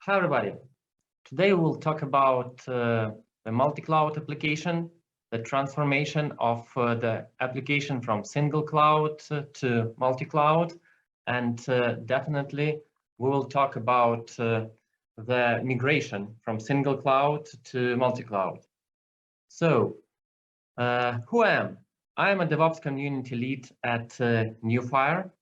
Hi everybody. Today we'll talk about the multi-cloud application, the transformation of the application from single cloud to multi-cloud, and definitely we will talk about the migration from single cloud to multi-cloud. So, who I am? I am a DevOps community lead at NewFire.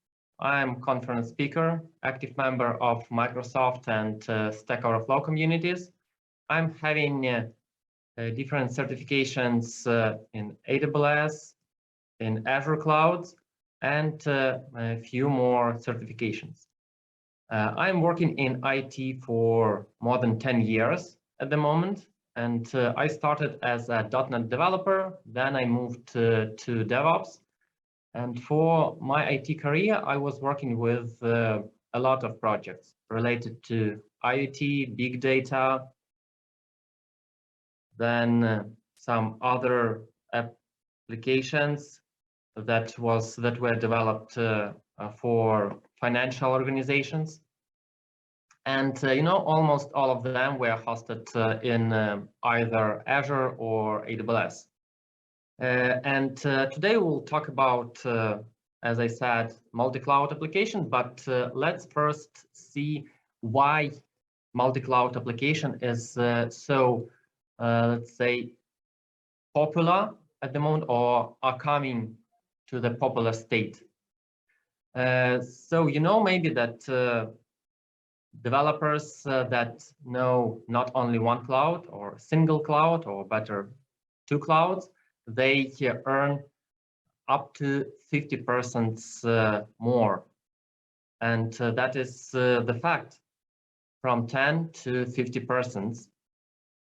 I'm conference speaker, active member of Microsoft and Stack Overflow communities. I'm having different certifications in AWS, in Azure clouds, and a few more certifications. I'm working in IT for more than 10 years at the moment, and I started as a .NET developer, then I moved to DevOps. And for my IT career, I was working with a lot of projects related to IoT, big data, then some other applications that were developed for financial organizations. And almost all of them were hosted in either Azure or AWS. And today we'll talk about, as I said, multi-cloud application, but let's first see why multi-cloud application is so, let's say, popular at the moment or are coming to the popular state. So maybe that developers that know not only one cloud or single cloud or better two clouds, they earn up to 50% more. And that is the fact, from 10 to 50%.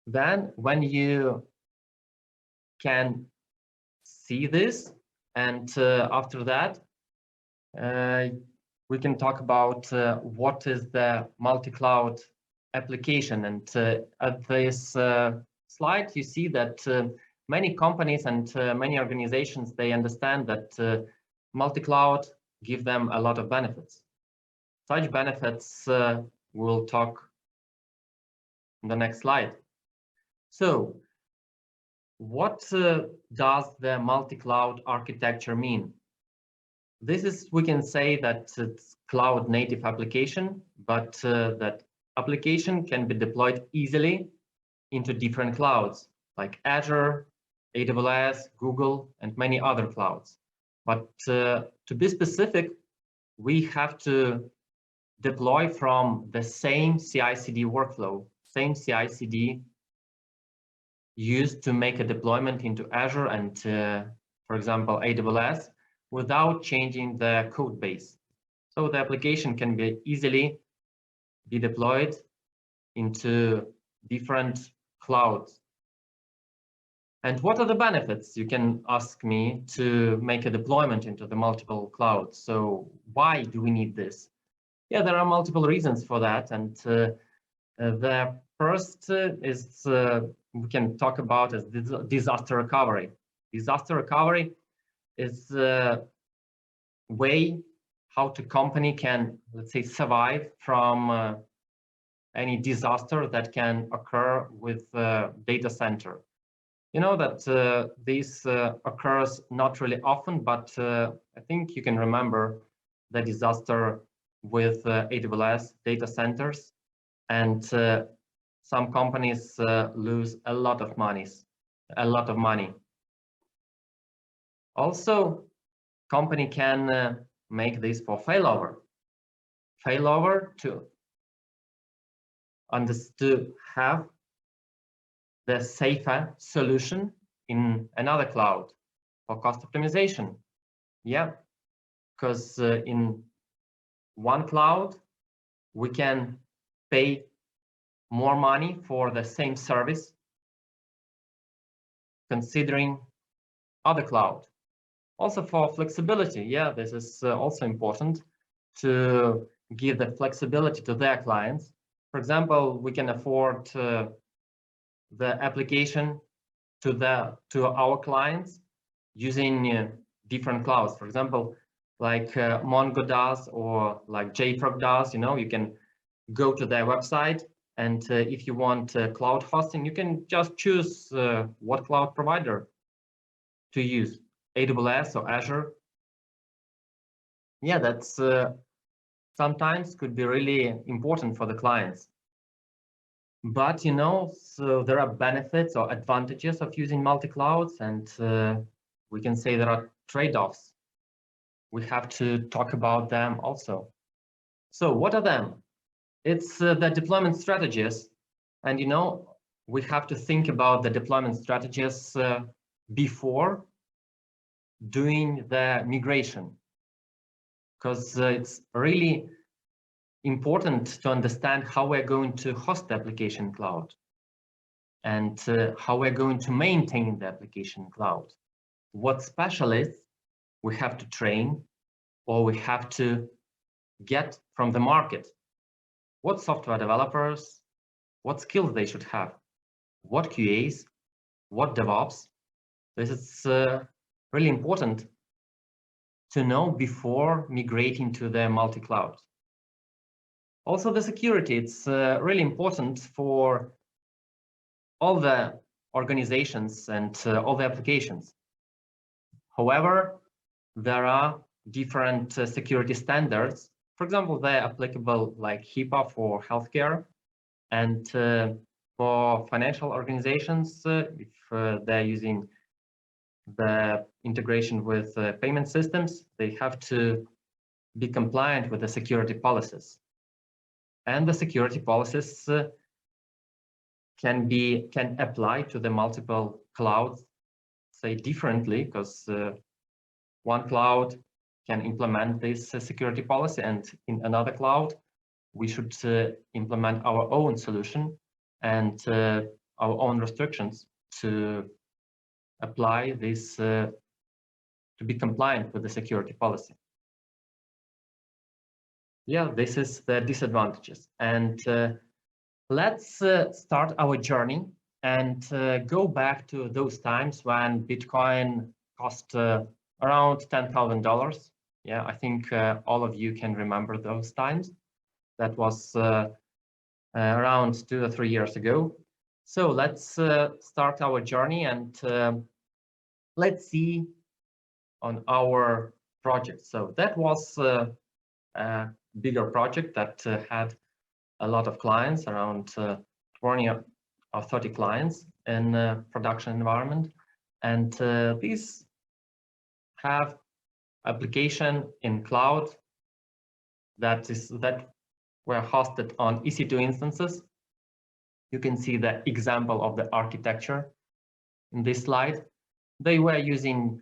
Then when you can see this, and after that, we can talk about what is the multi-cloud application. And at this slide, you see that many companies and many organizations, they understand that multi-cloud give them a lot of benefits. Such benefits we'll talk in the next slide. So what does the multi-cloud architecture mean? This is, we can say that it's cloud native application, but that application can be deployed easily into different clouds like Azure, AWS, Google, and many other clouds. But to be specific, we have to deploy from the same CI/CD workflow, same CI/CD used to make a deployment into Azure and, for example, AWS, without changing the code base. So the application can be easily be deployed into different clouds. And what are the benefits, you can ask me, to make a deployment into the multiple clouds? So why do we need this? Yeah, there are multiple reasons for that. And the first is we can talk about as disaster recovery. Disaster recovery is a way how the company can, let's say, survive from any disaster that can occur with data center. You know that this occurs not really often, but I think you can remember the disaster with AWS data centers, and some companies lose a lot of money. Also, company can make this for failover to have the safer solution in another cloud for cost optimization. Yeah, because in one cloud, we can pay more money for the same service considering other cloud. Also for flexibility, yeah, this is also important to give the flexibility to their clients. For example, we can afford the application to our clients using different clouds. For example, like Mongo does or like JFrog does. You can go to their website And if you want cloud hosting, you can just choose what cloud provider to use, AWS or Azure. Yeah, that's sometimes could be really important for the clients. But you know, so there are benefits or advantages of using multi-clouds, and we can say there are trade-offs. We have to talk about them also. So what are them? It's the deployment strategies, and you know, we have to think about the deployment strategies before doing the migration, because it's really important to understand how we're going to host the application cloud and how we're going to maintain the application cloud. What specialists we have to train or we have to get from the market. What software developers, what skills they should have, what QAs, what DevOps. This is really important to know before migrating to the multi-cloud. Also, the security, it's really important for all the organizations and all the applications. However, there are different security standards. For example, they're applicable like HIPAA for healthcare, and for financial organizations, if they're using the integration with payment systems, they have to be compliant with the security policies. And the security policies can apply to the multiple clouds, say differently, because one cloud can implement this security policy, and in another cloud, we should implement our own solution and our own restrictions to apply this, to be compliant with the security policy. Yeah, this is the disadvantages. And let's start our journey and go back to those times when Bitcoin cost around $10,000. Yeah, I think all of you can remember those times. That was around 2 or 3 years ago. So let's start our journey and let's see on our project. So that was a bigger project that had a lot of clients, around 20 or 30 clients in production environment. And these have application in cloud that were hosted on EC2 instances. You can see the example of the architecture in this slide. They were using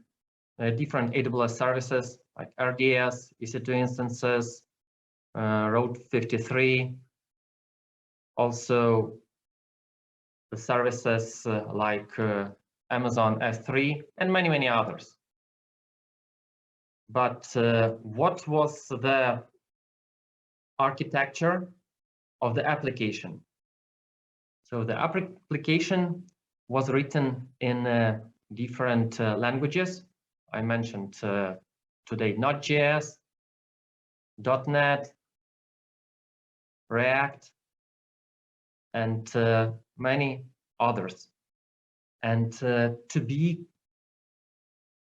different AWS services like RDS, EC2 instances, Route 53, also the services like Amazon S3 and many, many others. But what was the architecture of the application? So the application was written in different languages. I mentioned today Node.js, .NET, React, and many others. And to be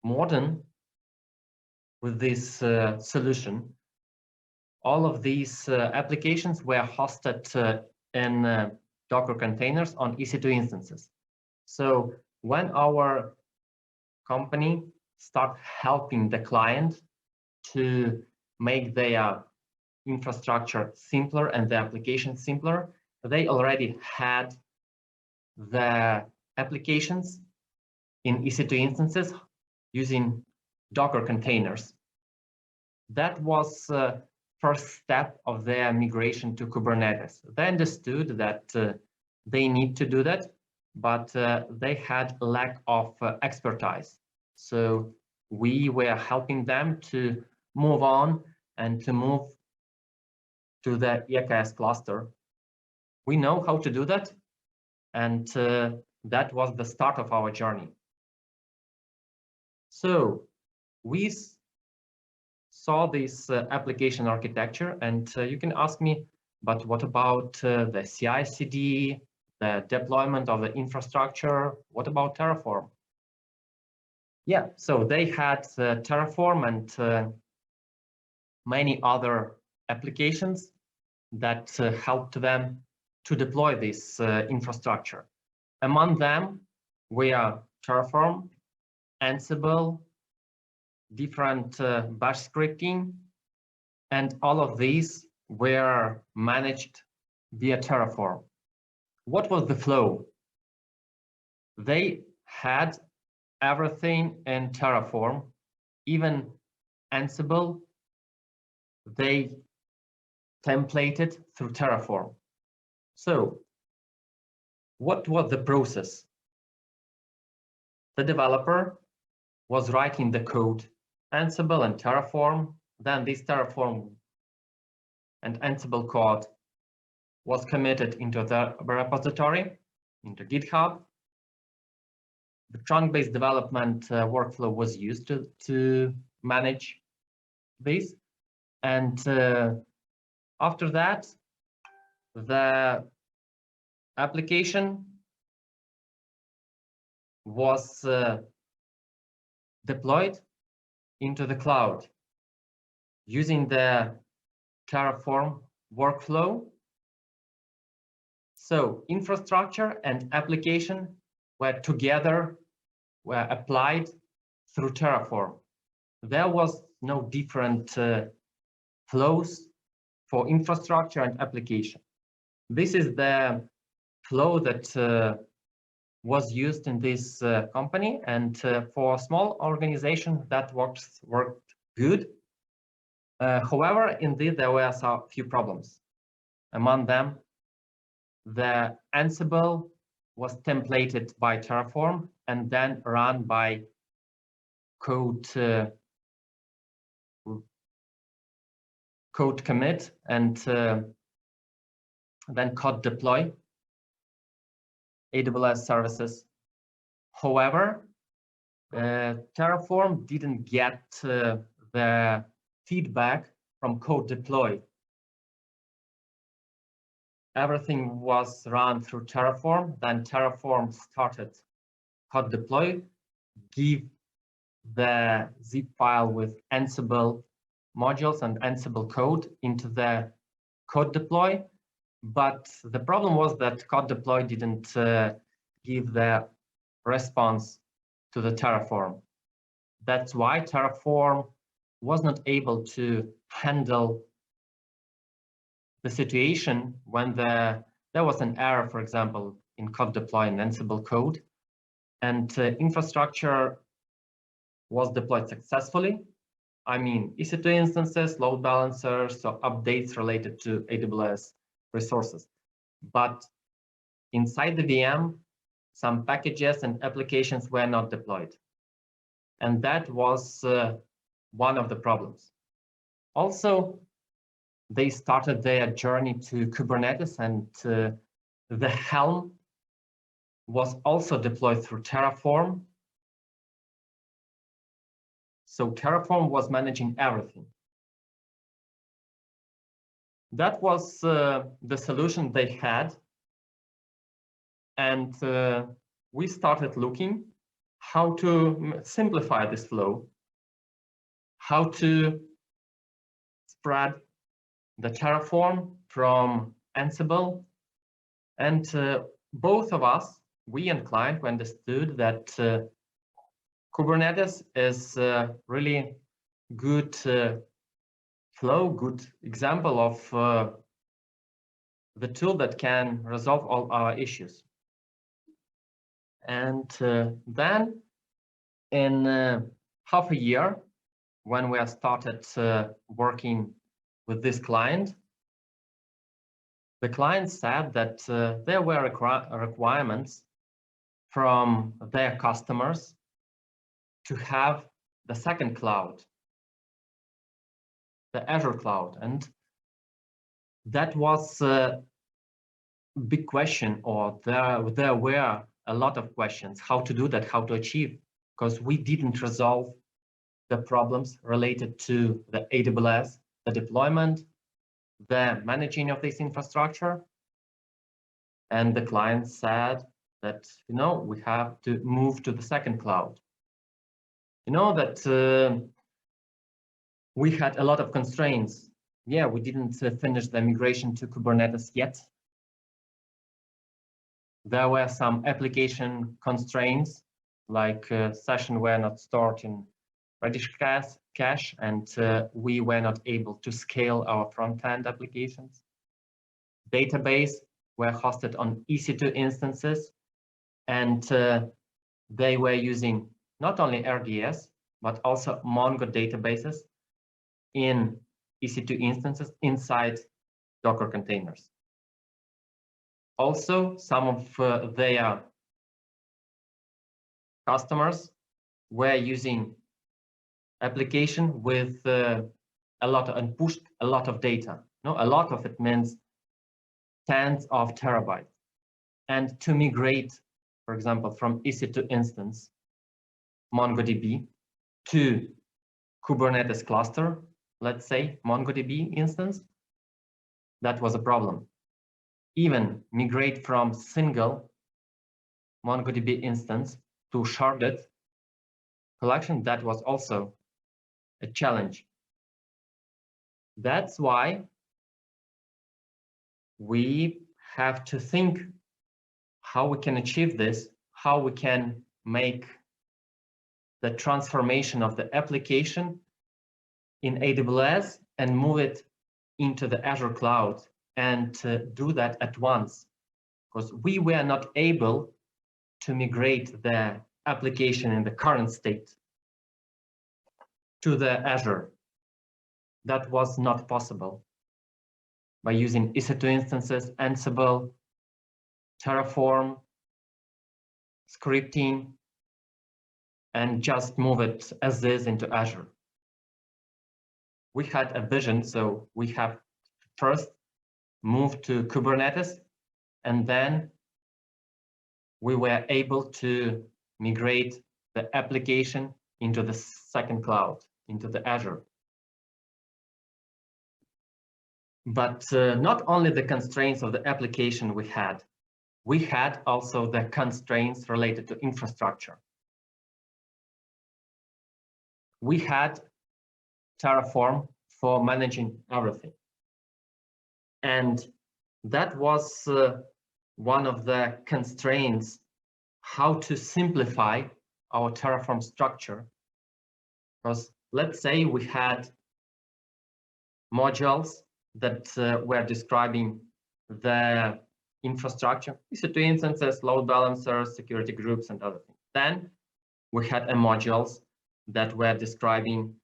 modern with this solution, all of these applications were hosted in Docker containers on EC2 instances. So when our company start helping the client to make their infrastructure simpler and the application simpler, they already had the applications in EC2 instances using Docker containers. That was first step of their migration to Kubernetes. They understood that they need to do that, but they had a lack of expertise. So we were helping them to move on and to move to the EKS cluster. We know how to do that, and that was the start of our journey. So we saw this application architecture, and you can ask me, but what about the CI/CD, the deployment of the infrastructure? What about Terraform? Yeah, so they had Terraform and many other applications that helped them to deploy this infrastructure. Among them were Terraform, Ansible, different bash scripting, and all of these were managed via Terraform. What was the flow? They had everything in Terraform, even Ansible, they templated through Terraform. So what was the process? The developer was writing the code, Ansible and Terraform, then this Terraform and Ansible code was committed into the repository, into GitHub. The trunk-based development workflow was used to manage this. And after that, the application was deployed into the cloud using the Terraform workflow. So infrastructure and application were applied through Terraform. There was no different flows for infrastructure and application. This is the flow that was used in this company, and for a small organization that worked good. However, indeed, there were a few problems. Among them, the Ansible was templated by Terraform and then run by code commit and then code deploy AWS services. However, Terraform didn't get the feedback from code deploy. Everything was run through Terraform, then Terraform started code deploy, give the zip file with Ansible modules and Ansible code into the code deploy. But the problem was that code deploy didn't give the response to the Terraform. That's why Terraform was not able to handle the situation when there was an error, for example, in code deploy in Ansible code, and infrastructure was deployed successfully. I mean, EC2 instances, load balancers, so updates related to AWS resources. But inside the VM, some packages and applications were not deployed. And that was one of the problems. Also, they started their journey to Kubernetes, and the Helm was also deployed through Terraform. So Terraform was managing everything. That was the solution they had. And we started looking how to simplify this flow, how to spread the Terraform from Ansible. And both of us, we and client, we understood that Kubernetes is a really good flow, good example of the tool that can resolve all our issues. And then in half a year, when we started working with this client, the client said that there were requirements from their customers to have the second cloud, the Azure cloud. And that was a big question, or there were a lot of questions, how to do that, how to achieve, because we didn't resolve the problems related to the AWS, the deployment, the managing of this infrastructure. And the client said that, we have to move to the second cloud. That we had a lot of constraints. Yeah, we didn't finish the migration to Kubernetes yet. There were some application constraints, like sessions were not stored in Redis cache, and we were not able to scale our front-end applications. Database were hosted on EC2 instances, and they were using not only RDS, but also Mongo databases in EC2 instances inside Docker containers. Also, some of their customers were using application with a lot and pushed a lot of data. A lot of it means tens of terabytes. And to migrate, for example, from EC2 instance, MongoDB, to Kubernetes cluster, let's say MongoDB instance, that was a problem. Even migrate from single MongoDB instance to sharded collection, that was also a challenge. That's why we have to think how we can achieve this, how we can make the transformation of the application in AWS and move it into the Azure cloud, and do that at once, because we were not able to migrate the application in the current state to the Azure. That was not possible by using EC2 instances, Ansible, Terraform, scripting, and just move it as is into Azure. We had a vision, so we have first moved to Kubernetes, and then we were able to migrate the application into the second cloud, into the Azure. But not only the constraints of the application we had also the constraints related to infrastructure. We had Terraform for managing everything. And that was one of the constraints, how to simplify our Terraform structure. Because let's say we had modules that were describing the infrastructure, EC2 instances, load balancers, security groups, and other things. Then we had modules that were describing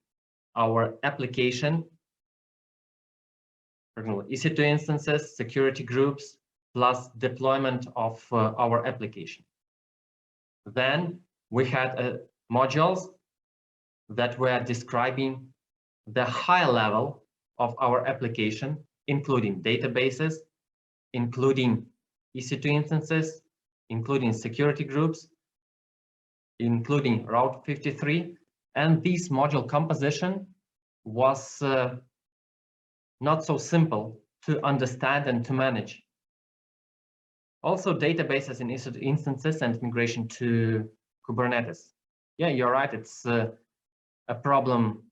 our application, for example, EC2 instances, security groups, plus deployment of our application. Then we had modules that were describing the high level of our application, including databases, including EC2 instances, including security groups, including Route 53. And this module composition was not so simple to understand and to manage. Also, databases in EC2 instances and migration to Kubernetes. Yeah, you're right. It's a problem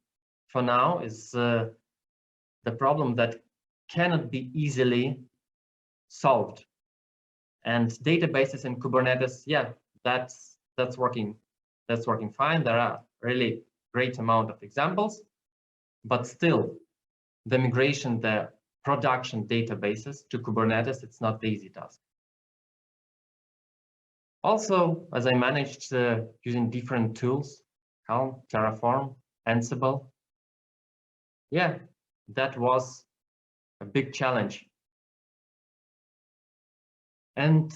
for now. Is the problem that cannot be easily solved. And databases in Kubernetes, yeah, that's working fine. There are really great amount of examples, but still the migration, the production databases to Kubernetes, it's not the easy task. Also, as I managed using different tools, Helm, Terraform, Ansible, yeah, that was a big challenge. And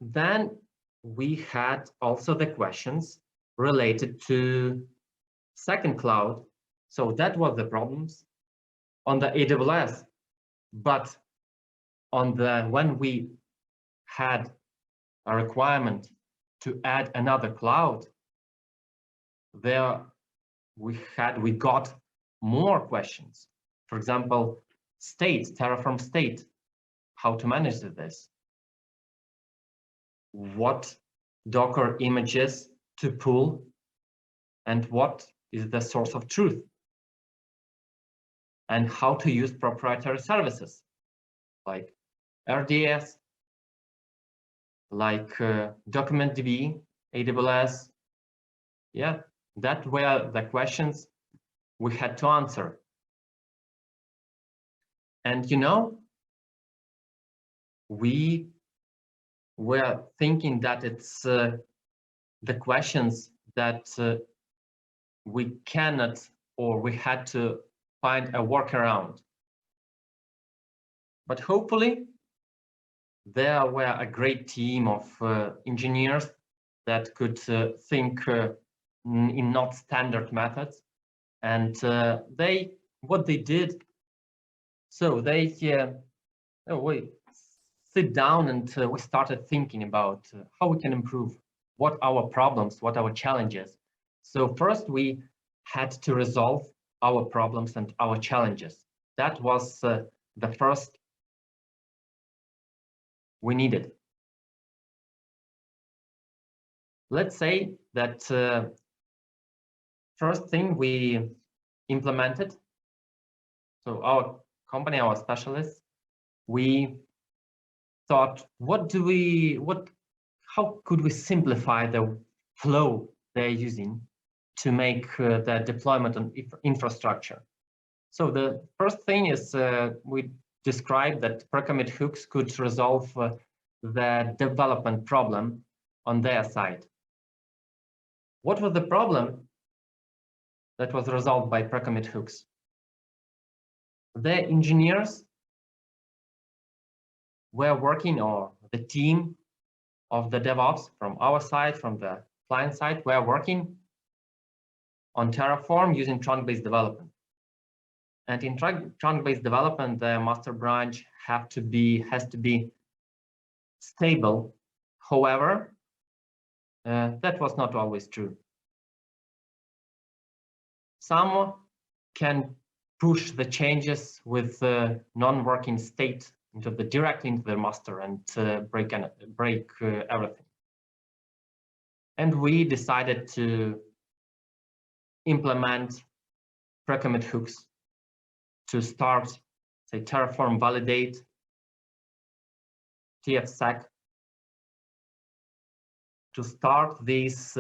then we had also the questions related to second cloud. So that was the problems on the AWS, but on the when we had a requirement to add another cloud, there we got more questions. For example, state, Terraform state, how to manage this, what Docker images to pull, and what is the source of truth, and how to use proprietary services like RDS, like DocumentDB, AWS. Yeah, that were the questions we had to answer. And you know, we were thinking that it's the questions that we cannot, or we had to find a workaround. But hopefully, there were a great team of engineers that could think in not standard methods, and what they did. So they we sit down and we started thinking about how we can improve, what our problems, what our challenges. So first we had to resolve our problems and our challenges. That was the first we needed. Let's say that first thing we implemented, so our company, our specialists, we thought, how could we simplify the flow they're using to make the deployment on infrastructure? So the first thing is we described that pre-commit hooks could resolve the development problem on their side. What was the problem that was resolved by pre-commit hooks? The engineers were working, or the team of the DevOps from our side, from the client side, were working on Terraform using trunk-based development. And in trunk-based development, the master branch has to be stable. However, that was not always true. Some can push the changes with non-working state directly into the master and break everything. And we decided to implement pre-commit hooks to start, say, Terraform validate, TFSec, to start these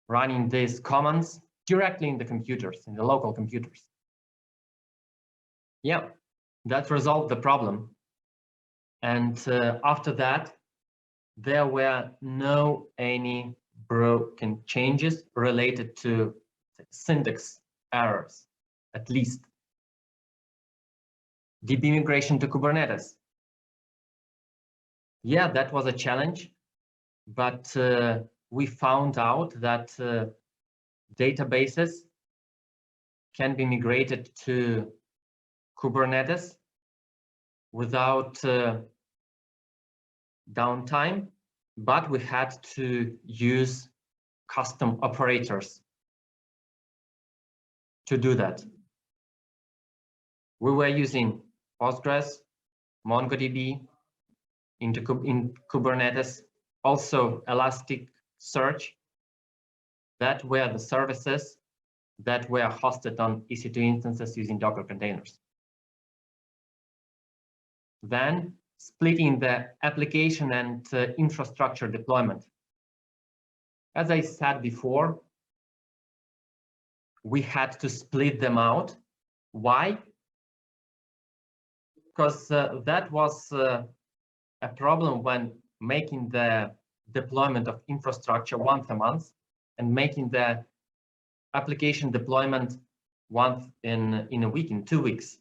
running these commands directly in the computers, in the local computers. Yeah, that resolved the problem. And after that, there were no any broken changes related to syntax errors, at least. DB migration to Kubernetes. Yeah, that was a challenge, but we found out that databases can be migrated to Kubernetes without downtime, but we had to use custom operators to do that. We were using Postgres, MongoDB in Kubernetes, also Elasticsearch. That were the services that were hosted on EC2 instances using Docker containers. Then splitting the application and infrastructure deployment. As I said before, we had to split them out. Why? Because that was a problem when making the deployment of infrastructure once a month and making the application deployment once in a week, in 2 weeks.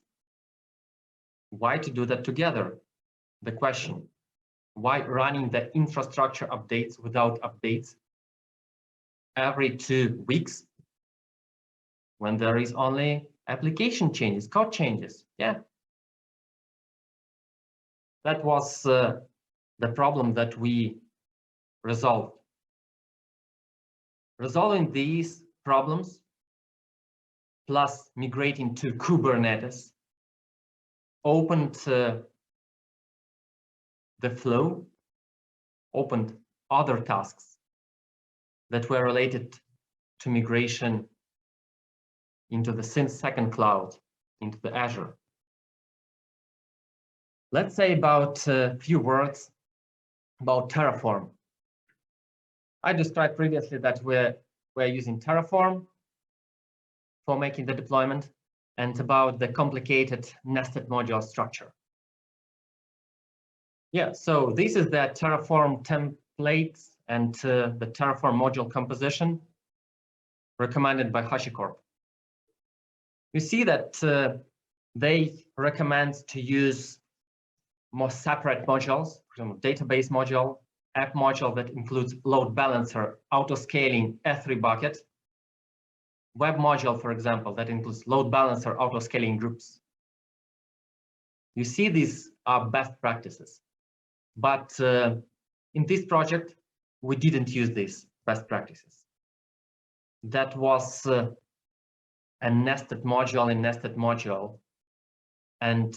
Why to do that together? The question, why running the infrastructure updates without updates every 2 weeks when there is only application changes, code changes? Yeah. That was the problem that we resolved. Resolving these problems, plus migrating to Kubernetes, opened the flow, opened other tasks that were related to migration into the second cloud, into the Azure. Let's say about a few words about Terraform. I described previously that we're using Terraform for making the deployment, and about the complicated nested module structure. Yeah, so this is the Terraform templates and the Terraform module composition recommended by HashiCorp. You see that they recommend to use more separate modules, for example, database module, app module that includes load balancer, auto-scaling, S3 bucket, web module, for example, that includes load balancer, auto-scaling groups. You see, these are best practices. But in this project, we didn't use these best practices. That was a nested module in nested module. And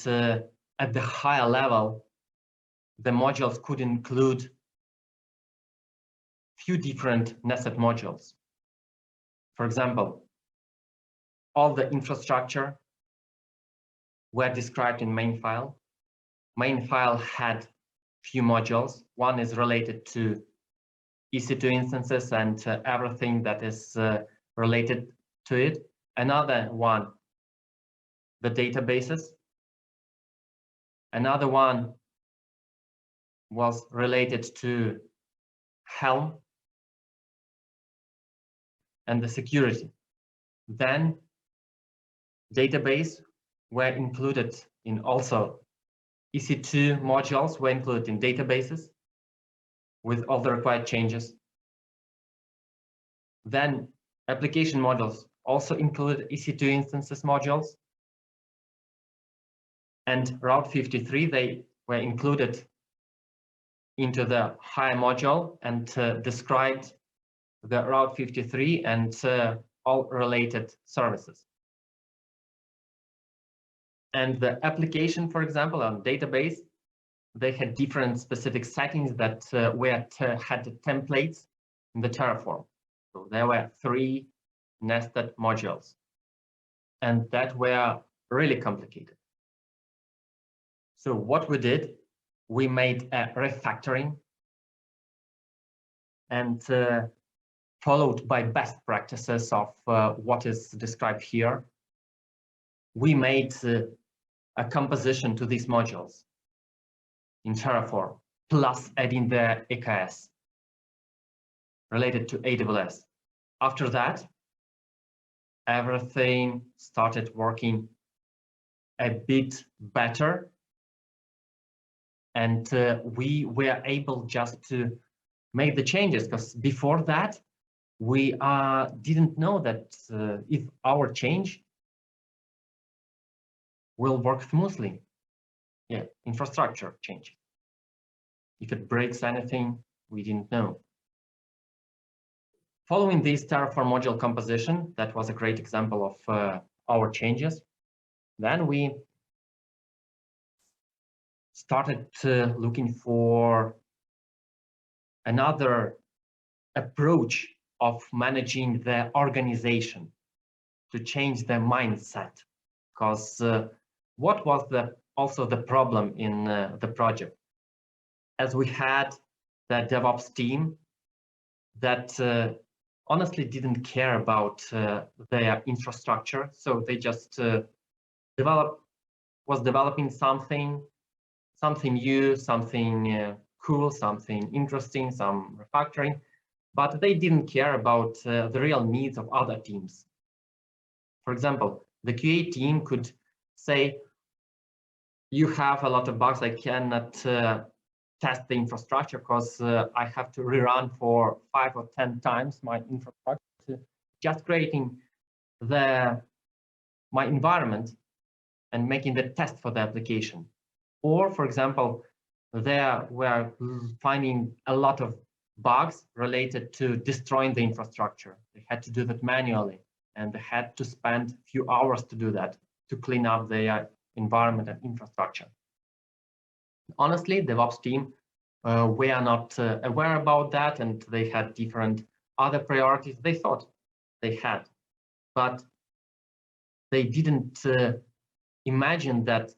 at the higher level, the modules could include few different nested modules. For example, all the infrastructure were described in main file. Main file had few modules. One is related to EC2 instances and everything that is related to it. Another one, the databases. Another one was related to Helm and the security. Then database were included in also EC2 modules were included in databases with all the required changes. Then application modules also include EC2 instances modules. And Route 53, they were included into the higher module and described the Route 53 and all related services. And the application, for example, on database, they had different specific settings that had templates in the Terraform. So there were 3 nested modules, and that were really complicated. So what we did, we made a refactoring and followed by best practices of what is described here. We made a composition to these modules in Terraform, plus adding the EKS related to AWS. After that, everything started working a bit better, and we were able just to make the changes, because before that, we didn't know that if our change will work smoothly. Yeah, infrastructure change. If it breaks anything, we didn't know. Following this Terraform module composition, that was a great example of our changes. Then we started looking for another approach of managing the organization to change the mindset, because what was also the problem in the project? As we had the DevOps team that honestly didn't care about their infrastructure, so they just developing something new, something cool, something interesting, some refactoring, but they didn't care about the real needs of other teams. For example, the QA team could say, you have a lot of bugs, I cannot test the infrastructure because I have to rerun for 5 or 10 times my infrastructure, just creating my environment and making the test for the application. Or, for example, there were finding a lot of bugs related to destroying the infrastructure. They had to do that manually, and they had to spend a few hours to do that, to clean up their environment and infrastructure. Honestly, DevOps team were not aware about that, and they had different other priorities they thought they had, but they didn't imagine that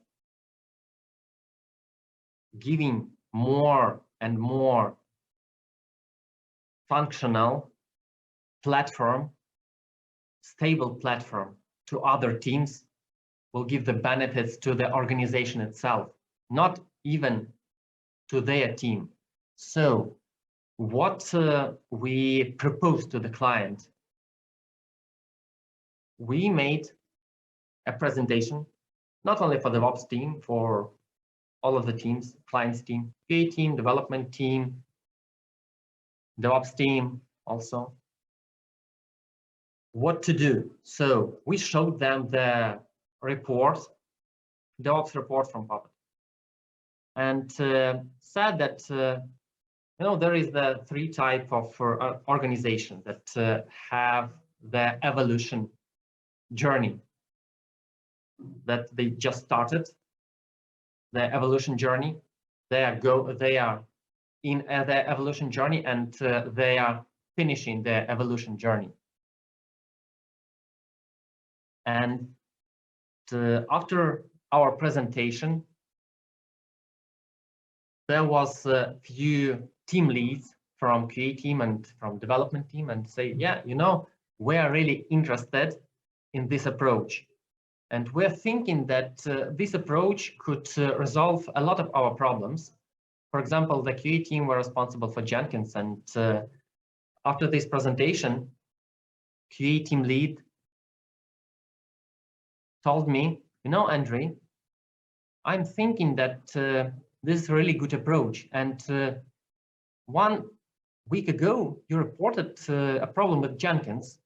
giving more and more functional platform, stable platform to other teams will give the benefits to the organization itself, not even to their team. So what we proposed to the client, we made a presentation, not only for the DevOps team, for all of the teams, clients team, QA team, development team, DevOps team also, what to do. So we showed them the report, DevOps report from Puppet, and said that there is the three type of organization that have the evolution journey, that they just started the evolution journey. They are in the evolution journey, and they are finishing the evolution journey. And after our presentation, there was a few team leads from QA team and from development team and say, yeah, we are really interested in this approach. And we're thinking that this approach could resolve a lot of our problems. For example, the QA team were responsible for Jenkins, and after this presentation, QA team lead told me, Andriy, I'm thinking that this is a really good approach. And 1 week ago, you reported a problem with Jenkins.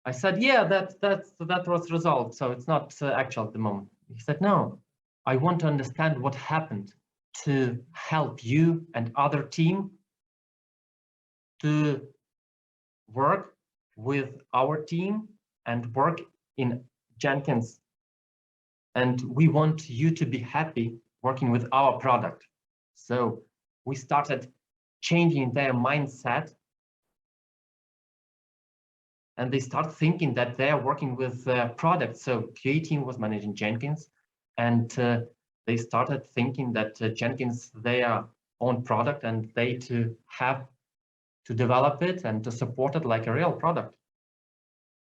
I said, yeah, that was resolved, so it's not actual at the moment. He said, no, I want to understand what happened to help you and other team to work with our team and work in Jenkins. And we want you to be happy working with our product. So we started changing their mindset, and they start thinking that they are working with products. So QA team was managing Jenkins, and they started thinking that Jenkins, their own product, and they to have to develop it and to support it like a real product.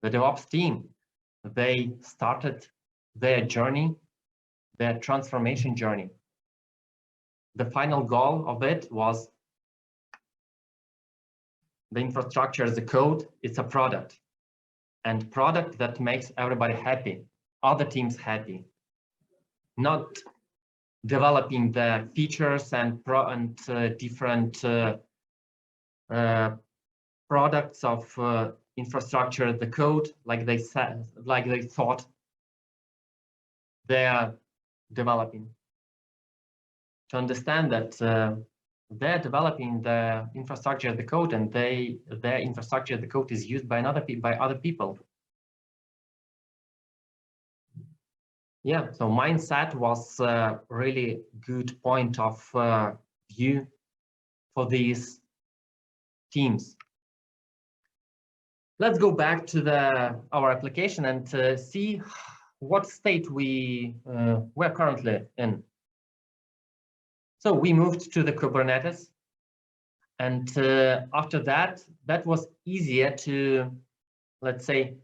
The DevOps team, they started their journey, their transformation journey. The final goal of it was the infrastructure as a code, it's a product, and product that makes everybody happy, other teams happy, not developing the features and different products of infrastructure, the code, like they thought they are developing. To understand that they're developing the infrastructure, the code, and their infrastructure, the code is used by other people. Yeah, so mindset was a really good point of view for these teams. Let's go back to our application and see what state we're currently in. So we moved to the Kubernetes, and after that was easier to, let's say,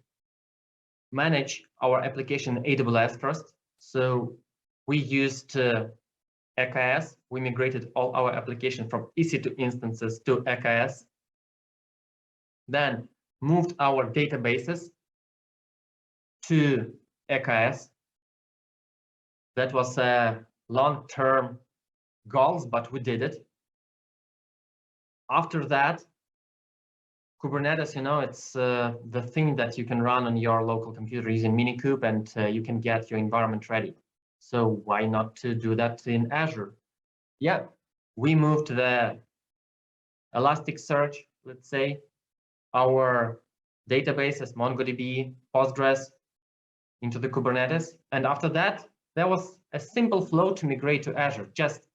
manage our application in AWS first. So we used EKS. We migrated all our application from EC2 instances to EKS. Then moved our databases to EKS. That was a long-term goals, but we did it. After that, Kubernetes, it's the thing that you can run on your local computer using Minikube, and you can get your environment ready. So why not to do that in Azure? Yeah, we moved to the Elasticsearch, let's say, our databases, MongoDB, Postgres, into the Kubernetes. And after that, there was a simple flow to migrate to Azure. Just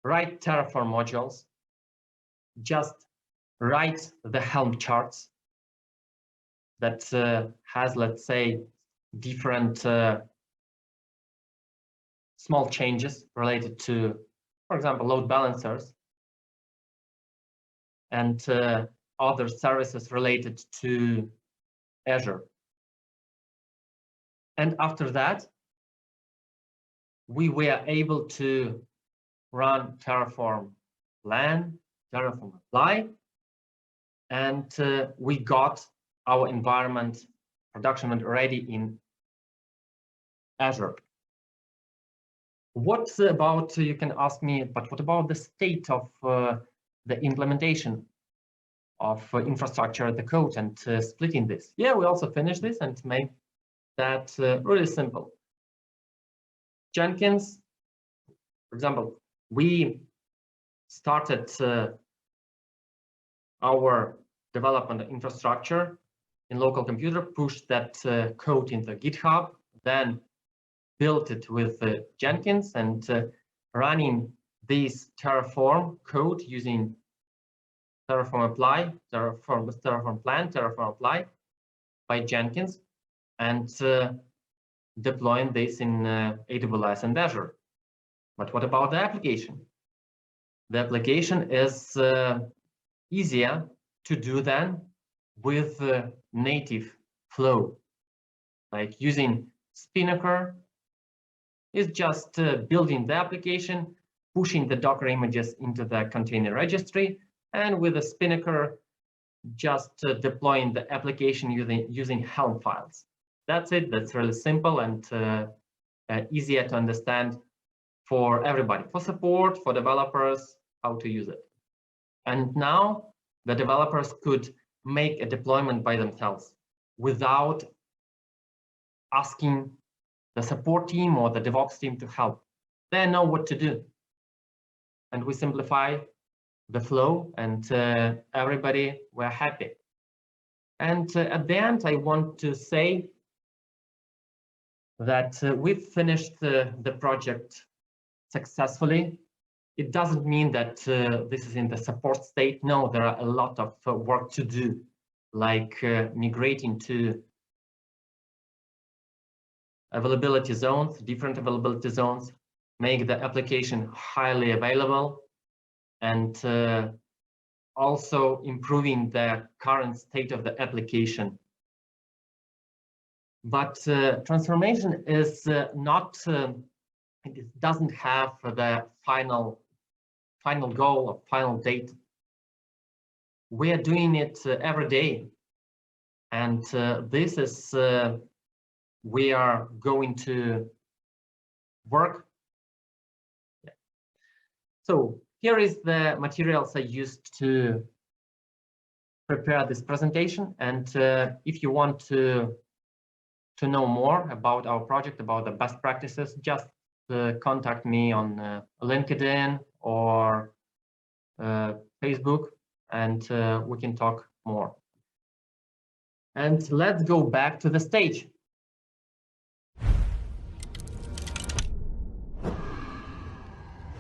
write Terraform modules, just write the Helm charts that has, let's say, different small changes related to, for example, load balancers and other services related to Azure. And after that, we were able to run Terraform plan, Terraform apply, and we got our environment production ready in Azure. What about, you can ask me, but what about the state of the implementation of infrastructure, the code, and splitting this? Yeah, we also finished this and made that really simple. Jenkins, for example, we started our development infrastructure in local computer, pushed that code into GitHub, then built it with Jenkins, and running this Terraform code using Terraform apply, Terraform plan, Terraform apply by Jenkins, and deploying this in AWS and Azure. But what about the application? The application is easier to do than with native flow. Like using Spinnaker is just building the application, pushing the Docker images into the container registry, and with a Spinnaker, just deploying the application using Helm files. That's it. That's really simple and easier to understand for everybody, for support, for developers, how to use it. And now the developers could make a deployment by themselves without asking the support team or the DevOps team to help. They know what to do. And we simplify the flow, and everybody were happy. And at the end, I want to say that we've finished the project successfully. It doesn't mean that this is in the support state. No, there are a lot of work to do, like migrating to availability zones, different availability zones, make the application highly available, and also improving the current state of the application. But transformation is not, it doesn't have the final goal or final date. We are doing it every day. And this is, we are going to work. So here is the materials I used to prepare this presentation. And if you want to know more about our project, about the best practices, just contact me on LinkedIn or Facebook, and we can talk more. And let's go back to the stage.